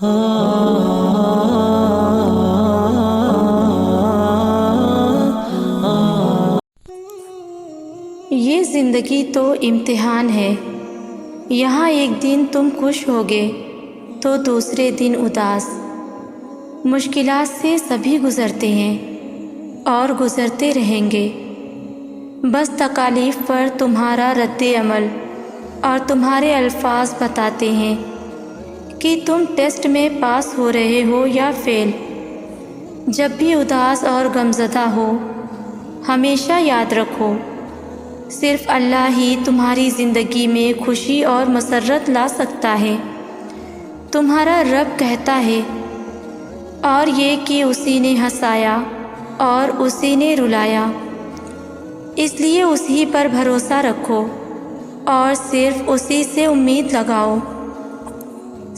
یہ زندگی تو امتحان ہے، یہاں ایک دن تم خوش ہوگے تو دوسرے دن اداس۔ مشکلات سے سبھی گزرتے ہیں اور گزرتے رہیں گے، بس تکالیف پر تمہارا رد عمل اور تمہارے الفاظ بتاتے ہیں کہ تم ٹیسٹ میں پاس ہو رہے ہو یا فیل۔ جب بھی اداس اور غمزدہ ہو، ہمیشہ یاد رکھو صرف اللہ ہی تمہاری زندگی میں خوشی اور مسرت لا سکتا ہے۔ تمہارا رب کہتا ہے اور یہ کہ اسی نے ہنسایا اور اسی نے رلایا، اس لیے اسی پر بھروسہ رکھو اور صرف اسی سے امید لگاؤ۔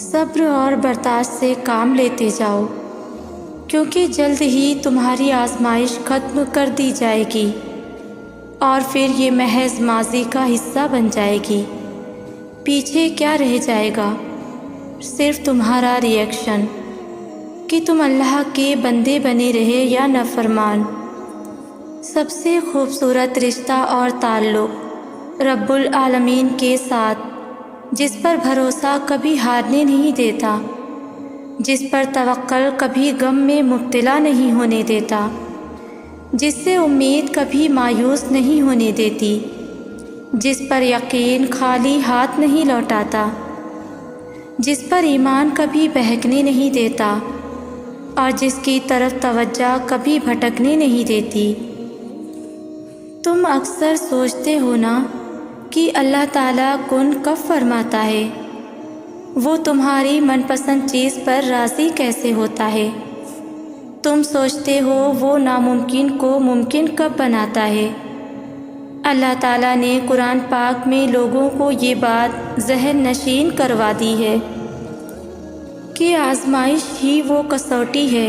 صبر اور برداشت سے کام لیتے جاؤ، کیونکہ جلد ہی تمہاری آزمائش ختم کر دی جائے گی اور پھر یہ محض ماضی کا حصہ بن جائے گی۔ پیچھے کیا رہ جائے گا؟ صرف تمہارا ری ایکشن کہ تم اللہ کے بندے بنے رہے یا نافرمان۔ سب سے خوبصورت رشتہ اور تعلق رب العالمین کے ساتھ، جس پر بھروسہ کبھی ہارنے نہیں دیتا، جس پر توکل کبھی غم میں مبتلا نہیں ہونے دیتا، جس سے امید کبھی مایوس نہیں ہونے دیتی، جس پر یقین خالی ہاتھ نہیں لوٹاتا، جس پر ایمان کبھی بہکنے نہیں دیتا اور جس کی طرف توجہ کبھی بھٹکنے نہیں دیتی۔ تم اکثر سوچتے ہو نا کہ اللہ تعالیٰ کن کب فرماتا ہے، وہ تمہاری من پسند چیز پر راضی کیسے ہوتا ہے؟ تم سوچتے ہو وہ ناممکن کو ممکن کب بناتا ہے؟ اللہ تعالیٰ نے قرآن پاک میں لوگوں کو یہ بات ذہن نشین کروا دی ہے کہ آزمائش ہی وہ کسوٹی ہے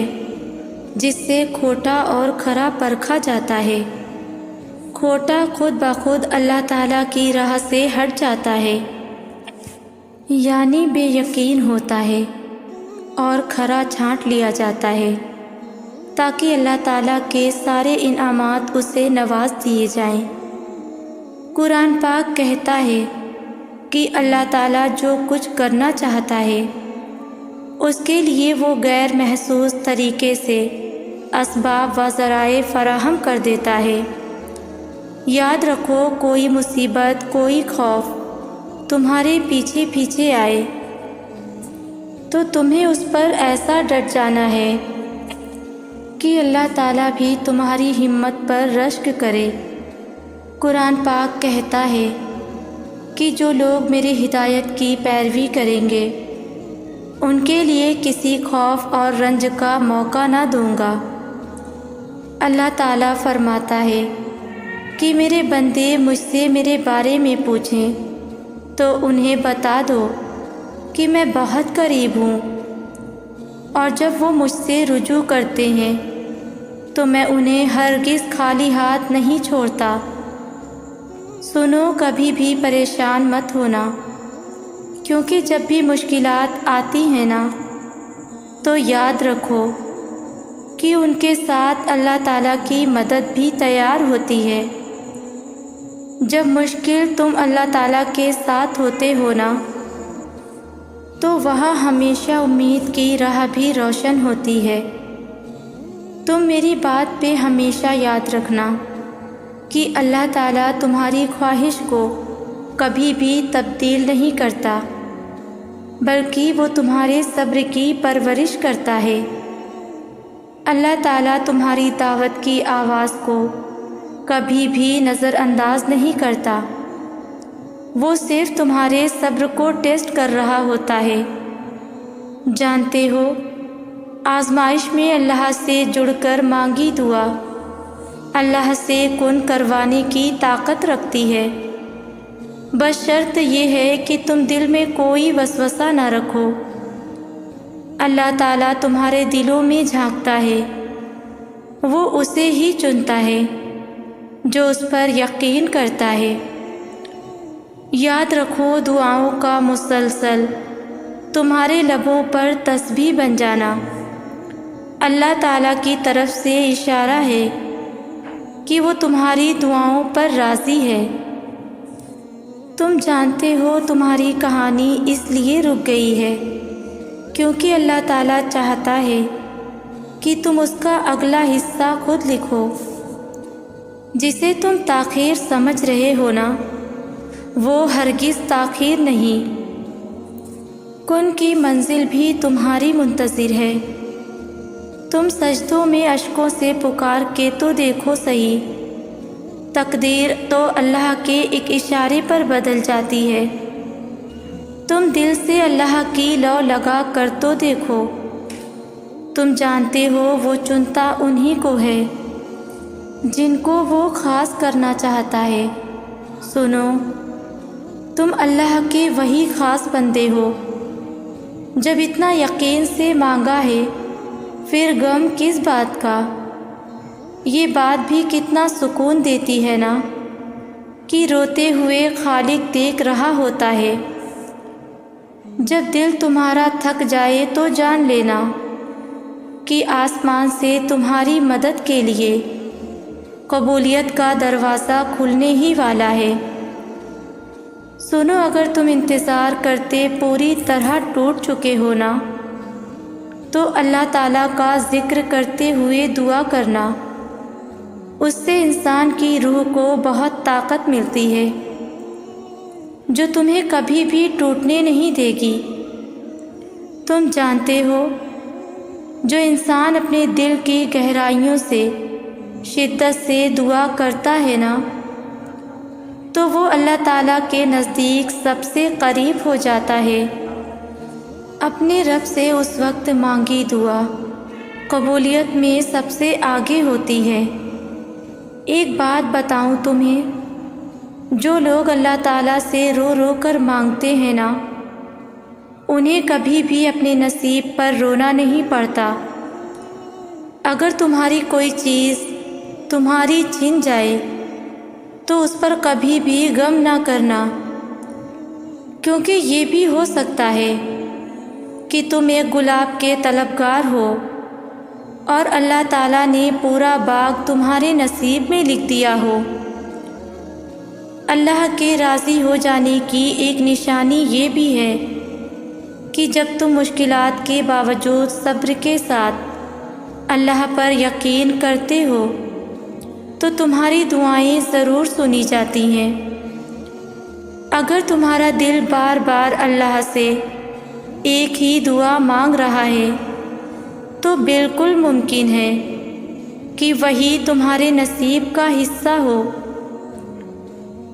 جس سے کھوٹا اور کھرا پرکھا جاتا ہے۔ کھوٹا خود بخود اللہ تعالیٰ کی راہ سے ہٹ جاتا ہے، یعنی بے یقین ہوتا ہے، اور کھرا چھانٹ لیا جاتا ہے تاکہ اللہ تعالیٰ کے سارے انعامات اسے نواز دیے جائیں۔ قرآن پاک کہتا ہے کہ اللہ تعالیٰ جو کچھ کرنا چاہتا ہے اس کے لیے وہ غیر محسوس طریقے سے اسباب و ذرائع فراہم کر دیتا ہے۔ یاد رکھو، کوئی مصیبت، کوئی خوف تمہارے پیچھے پیچھے آئے تو تمہیں اس پر ایسا ڈٹ جانا ہے کہ اللہ تعالیٰ بھی تمہاری ہمت پر رشک کرے۔ قرآن پاک کہتا ہے کہ جو لوگ میری ہدایت کی پیروی کریں گے ان کے لیے کسی خوف اور رنج کا موقع نہ دوں گا۔ اللہ تعالیٰ فرماتا ہے کہ میرے بندے مجھ سے میرے بارے میں پوچھیں تو انہیں بتا دو کہ میں بہت قریب ہوں، اور جب وہ مجھ سے رجوع کرتے ہیں تو میں انہیں ہرگز خالی ہاتھ نہیں چھوڑتا۔ سنو، کبھی بھی پریشان مت ہونا، کیونکہ جب بھی مشکلات آتی ہیں نا تو یاد رکھو کہ ان کے ساتھ اللہ تعالیٰ کی مدد بھی تیار ہوتی ہے۔ جب مشکل تم اللہ تعالیٰ کے ساتھ ہوتے ہو نا تو وہاں ہمیشہ امید کی راہ بھی روشن ہوتی ہے۔ تم میری بات پہ ہمیشہ یاد رکھنا کہ اللہ تعالیٰ تمہاری خواہش کو کبھی بھی تبدیل نہیں کرتا، بلکہ وہ تمہارے صبر کی پرورش کرتا ہے۔ اللہ تعالیٰ تمہاری دعوت کی آواز کو کبھی بھی نظر انداز نہیں کرتا، وہ صرف تمہارے صبر کو ٹیسٹ کر رہا ہوتا ہے۔ جانتے ہو، آزمائش میں اللہ سے جڑ کر مانگی دعا اللہ سے کن کروانے کی طاقت رکھتی ہے، بس شرط یہ ہے کہ تم دل میں کوئی وسوسہ نہ رکھو۔ اللہ تعالیٰ تمہارے دلوں میں جھانکتا ہے، وہ اسے ہی چنتا ہے جو اس پر یقین کرتا ہے۔ یاد رکھو، دعاؤں کا مسلسل تمہارے لبوں پر تسبیح بن جانا اللہ تعالیٰ کی طرف سے اشارہ ہے کہ وہ تمہاری دعاؤں پر راضی ہے۔ تم جانتے ہو تمہاری کہانی اس لیے رک گئی ہے کیونکہ اللہ تعالیٰ چاہتا ہے کہ تم اس کا اگلا حصہ خود لکھو۔ جسے تم تاخیر سمجھ رہے ہو نا، وہ ہرگز تاخیر نہیں، کن کی منزل بھی تمہاری منتظر ہے۔ تم سجدوں میں اشکوں سے پکار کے تو دیکھو صحیح، تقدیر تو اللہ کے ایک اشارے پر بدل جاتی ہے۔ تم دل سے اللہ کی لو لگا کر تو دیکھو، تم جانتے ہو وہ چنتا انہی کو ہے جن کو وہ خاص کرنا چاہتا ہے۔ سنو، تم اللہ کے وہی خاص بندے ہو۔ جب اتنا یقین سے مانگا ہے پھر غم کس بات کا؟ یہ بات بھی کتنا سکون دیتی ہے نا کہ روتے ہوئے خالق دیکھ رہا ہوتا ہے۔ جب دل تمہارا تھک جائے تو جان لینا کہ آسمان سے تمہاری مدد کے لیے قبولیت کا دروازہ کھلنے ہی والا ہے۔ سنو، اگر تم انتظار کرتے پوری طرح ٹوٹ چکے ہو نا، تو اللہ تعالیٰ کا ذکر کرتے ہوئے دعا کرنا، اس سے انسان کی روح کو بہت طاقت ملتی ہے جو تمہیں کبھی بھی ٹوٹنے نہیں دے گی۔ تم جانتے ہو جو انسان اپنے دل کی گہرائیوں سے شدت سے دعا کرتا ہے نا، تو وہ اللہ تعالیٰ کے نزدیک سب سے قریب ہو جاتا ہے۔ اپنے رب سے اس وقت مانگی دعا قبولیت میں سب سے آگے ہوتی ہے۔ ایک بات بتاؤں تمہیں، جو لوگ اللہ تعالیٰ سے رو رو کر مانگتے ہیں نا، انہیں کبھی بھی اپنے نصیب پر رونا نہیں پڑتا۔ اگر تمہاری کوئی چیز تمہاری چھن جائے تو اس پر کبھی بھی غم نہ کرنا، کیونکہ یہ بھی ہو سکتا ہے کہ تم ایک گلاب کے طلبگار ہو اور اللہ تعالیٰ نے پورا باغ تمہارے نصیب میں لکھ دیا ہو۔ اللہ کے راضی ہو جانے کی ایک نشانی یہ بھی ہے کہ جب تم مشکلات کے باوجود صبر کے ساتھ اللہ پر یقین کرتے ہو تو تمہاری دعائیں ضرور سنی جاتی ہیں۔ اگر تمہارا دل بار بار اللہ سے ایک ہی دعا مانگ رہا ہے تو بالکل ممکن ہے کہ وہی تمہارے نصیب کا حصہ ہو۔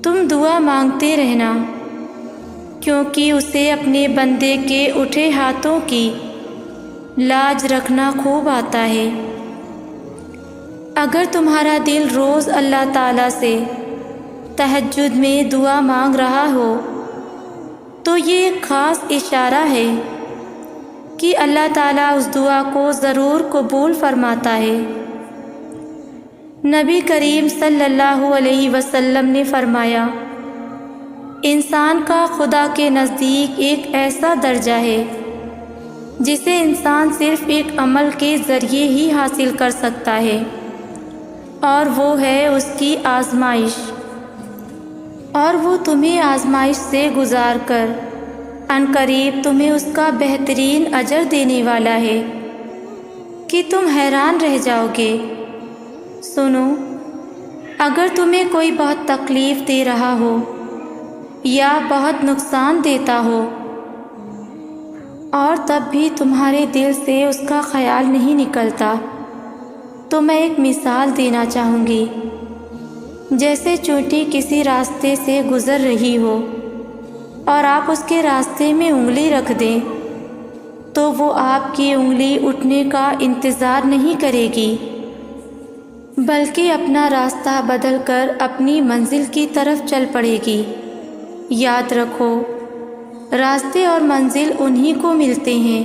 تم دعا مانگتے رہنا، کیونکہ اسے اپنے بندے کے اٹھے ہاتھوں کی لاج رکھنا خوب آتا ہے۔ اگر تمہارا دل روز اللہ تعالیٰ سے تہجد میں دعا مانگ رہا ہو تو یہ ایک خاص اشارہ ہے کہ اللہ تعالیٰ اس دعا کو ضرور قبول فرماتا ہے۔ نبی کریم صلی اللہ علیہ وسلم نے فرمایا، انسان کا خدا کے نزدیک ایک ایسا درجہ ہے جسے انسان صرف ایک عمل کے ذریعے ہی حاصل کر سکتا ہے، اور وہ ہے اس کی آزمائش، اور وہ تمہیں آزمائش سے گزار کر عنقریب تمہیں اس کا بہترین اجر دینے والا ہے کہ تم حیران رہ جاؤ گے۔ سنو، اگر تمہیں کوئی بہت تکلیف دے رہا ہو یا بہت نقصان دیتا ہو اور تب بھی تمہارے دل سے اس کا خیال نہیں نکلتا، تو میں ایک مثال دینا چاہوں گی۔ جیسے چونٹی کسی راستے سے گزر رہی ہو اور آپ اس کے راستے میں انگلی رکھ دیں تو وہ آپ کی انگلی اٹھنے کا انتظار نہیں کرے گی، بلکہ اپنا راستہ بدل کر اپنی منزل کی طرف چل پڑے گی۔ یاد رکھو، راستے اور منزل انہی کو ملتے ہیں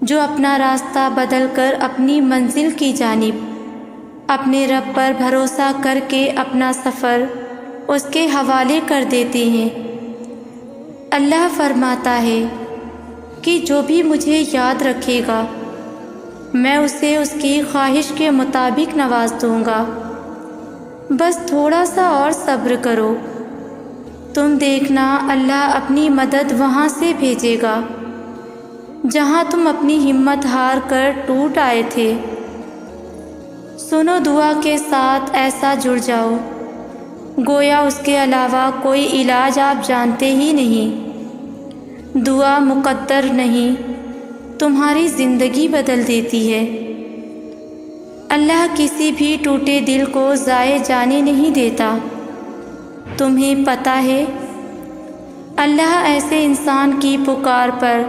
جو اپنا راستہ بدل کر اپنی منزل کی جانب اپنے رب پر بھروسہ کر کے اپنا سفر اس کے حوالے کر دیتے ہیں۔ اللہ فرماتا ہے، کہ جو بھی مجھے یاد رکھے گا میں اسے اس کی خواہش کے مطابق نواز دوں گا۔ بس تھوڑا سا اور صبر کرو، تم دیکھنا اللہ اپنی مدد وہاں سے بھیجے گا جہاں تم اپنی ہمت ہار کر ٹوٹ آئے تھے۔ سنو، دعا کے ساتھ ایسا جڑ جاؤ گویا اس کے علاوہ کوئی علاج آپ جانتے ہی نہیں۔ دعا مقدر نہیں، تمہاری زندگی بدل دیتی ہے۔ اللہ کسی بھی ٹوٹے دل کو ضائع جانے نہیں دیتا۔ تمہیں پتہ ہے اللہ ایسے انسان کی پکار پر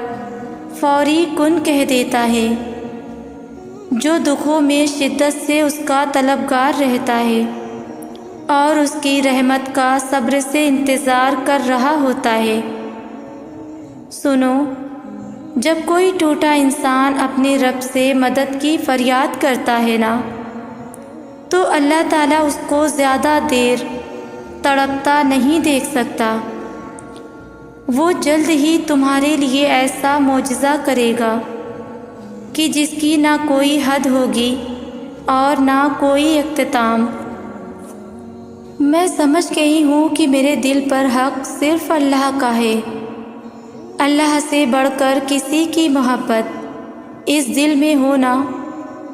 فوری کن کہہ دیتا ہے جو دکھوں میں شدت سے اس کا طلبگار رہتا ہے اور اس کی رحمت کا صبر سے انتظار کر رہا ہوتا ہے۔ سنو، جب کوئی ٹوٹا انسان اپنے رب سے مدد کی فریاد کرتا ہے نا، تو اللہ تعالیٰ اس کو زیادہ دیر تڑپتا نہیں دیکھ سکتا۔ وہ جلد ہی تمہارے لیے ایسا معجزہ کرے گا کہ جس کی نہ کوئی حد ہوگی اور نہ کوئی اختتام۔ میں سمجھ گئی ہوں کہ میرے دل پر حق صرف اللہ کا ہے۔ اللہ سے بڑھ کر کسی کی محبت اس دل میں ہونا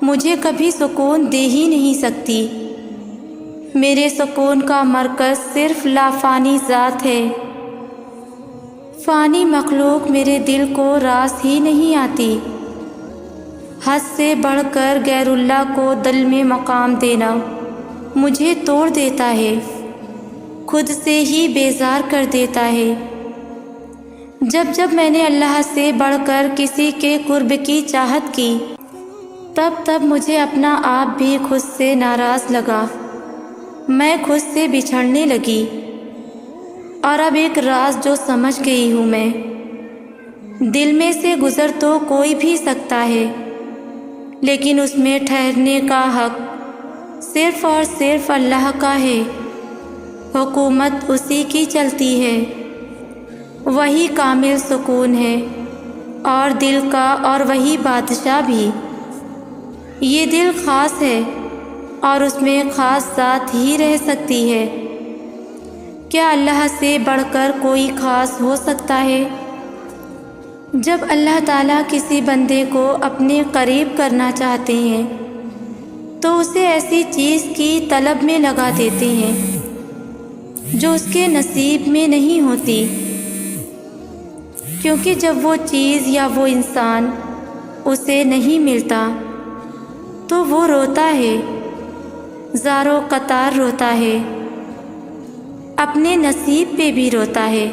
مجھے کبھی سکون دے ہی نہیں سکتی۔ میرے سکون کا مرکز صرف لافانی ذات ہے۔ فانی مخلوق میرے دل کو راس ہی نہیں آتی۔ حد سے بڑھ کر غیر اللہ کو دل میں مقام دینا مجھے توڑ دیتا ہے، خود سے ہی بیزار کر دیتا ہے۔ جب میں نے اللہ سے بڑھ کر کسی کے قرب کی چاہت کی تب مجھے اپنا آپ بھی خود سے ناراض لگا۔ میں خود سے بچھڑنے لگی۔ اور اب ایک راز جو سمجھ گئی ہوں میں، دل میں سے گزر تو کوئی بھی سکتا ہے لیکن اس میں ٹھہرنے کا حق صرف اور صرف اللہ کا ہے۔ حکومت اسی کی چلتی ہے، وہی کامل سکون ہے اور دل کا، اور وہی بادشاہ بھی۔ یہ دل خاص ہے اور اس میں خاص ذات ہی رہ سکتی ہے۔ کیا اللہ سے بڑھ کر کوئی خاص ہو سکتا ہے؟ جب اللہ تعالیٰ کسی بندے کو اپنے قریب کرنا چاہتے ہیں تو اسے ایسی چیز کی طلب میں لگا دیتے ہیں جو اس کے نصیب میں نہیں ہوتی، کیونکہ جب وہ چیز یا وہ انسان اسے نہیں ملتا تو وہ روتا ہے، زار و قطار روتا ہے، اپنے نصیب پہ بھی روتا ہے،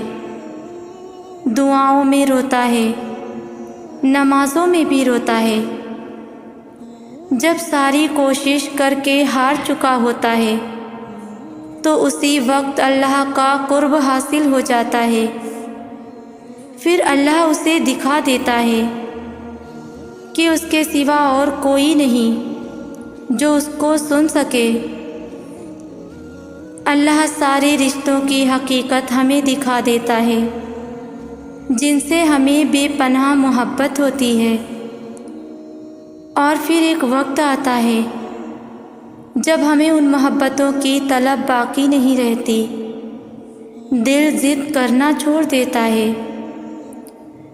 دعاؤں میں روتا ہے، نمازوں میں بھی روتا ہے۔ جب ساری کوشش کر کے ہار چکا ہوتا ہے تو اسی وقت اللہ کا قرب حاصل ہو جاتا ہے۔ پھر اللہ اسے دکھا دیتا ہے کہ اس کے سوا اور کوئی نہیں جو اس کو سن سکے۔ اللہ سارے رشتوں کی حقیقت ہمیں دکھا دیتا ہے جن سے ہمیں بے پناہ محبت ہوتی ہے، اور پھر ایک وقت آتا ہے جب ہمیں ان محبتوں کی طلب باقی نہیں رہتی، دل ضد کرنا چھوڑ دیتا ہے،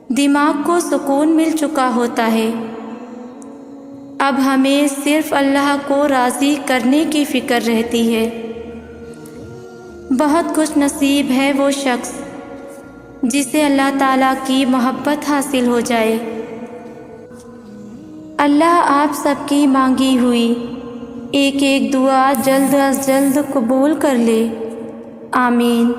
دماغ کو سکون مل چکا ہوتا ہے۔ اب ہمیں صرف اللہ کو راضی کرنے کی فکر رہتی ہے۔ بہت خوش نصیب ہے وہ شخص جسے اللہ تعالیٰ کی محبت حاصل ہو جائے۔ اللہ آپ سب کی مانگی ہوئی ایک ایک دعا جلد از جلد قبول کر لے، آمین۔